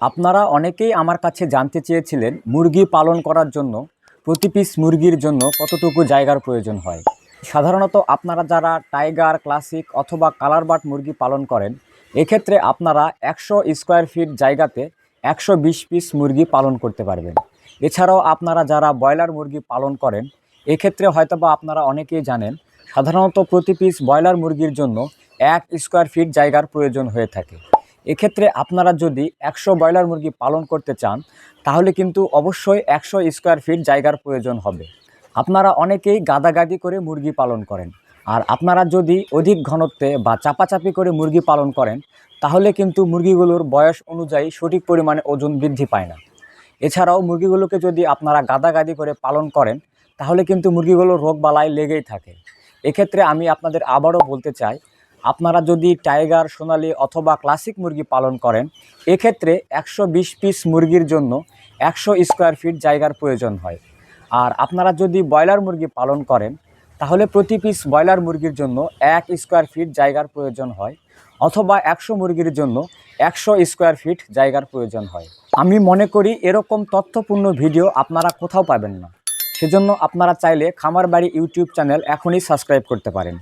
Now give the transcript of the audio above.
আপনারা অনেকেই আমার কাছে জানতে চেয়েছিলেন মুরগি পালন করার জন্য প্রতি পিস মুরগির জন্য কতটুকু জায়গার প্রয়োজন হয়। সাধারণত আপনারা যারা টাইগার, ক্লাসিক অথবা কালার বাট মুরগি পালন করেন, এক্ষেত্রে আপনারা 100 স্কোয়ার ফিট জায়গাতে 120 পিস মুরগি পালন করতে পারবেন। এছাড়াও আপনারা যারা ব্রয়লার মুরগি পালন করেন, এক্ষেত্রে হয়তোবা আপনারা অনেকেই জানেন সাধারণত প্রতি পিস ব্রয়লার মুরগির জন্য 1 স্কোয়ার ফিট জায়গার প্রয়োজন হয়ে থাকে। এক্ষেত্রে আপনারা যদি 100 ব্রয়লার মুরগি পালন করতে চান, তাহলে কিন্তু অবশ্যই 100 স্কোয়ার ফিট জায়গার প্রয়োজন হবে। আপনারা অনেকেই গাদাগাদি করে মুরগি পালন করেন, আর আপনারা যদি অধিক ঘনত্বে বা চাপাচাপি করে মুরগি পালন করেন, তাহলে কিন্তু মুরগিগুলোর বয়স অনুযায়ী সঠিক পরিমাণে ওজন বৃদ্ধি পায় না। এছাড়াও মুরগিগুলোকে যদি আপনারা গাদাগাদি করে পালন করেন, তাহলে কিন্তু মুরগিগুলোর রোগবালাই লেগেই থাকে। এক্ষেত্রে আমি আপনাদের আবারও বলতে চাই, আপনারা যদি টাইগার, সোনালী অথবা ক্লাসিক মুরগি পালন করেন, এক্ষেত্রে 120 পিস মুরগির জন্য 100 স্কোয়ার ফিট জায়গার প্রয়োজন হয়। আর আপনারা যদি ব্রয়লার মুরগি পালন করেন, তাহলে প্রতি পিস ব্রয়লার মুরগির জন্য 1 স্কোয়ার ফিট জায়গার প্রয়োজন হয়, অথবা 100 মুরগির জন্য 100 স্কোয়ার ফিট জায়গার প্রয়োজন হয়। আমি মনে করি এরকম তথ্যপূর্ণ ভিডিও আপনারা কোথাও পাবেন না। সেজন্য আপনারা চাইলে খামার বাড়ি ইউটিউব চ্যানেল এখনই সাবস্ক্রাইব করতে পারেন।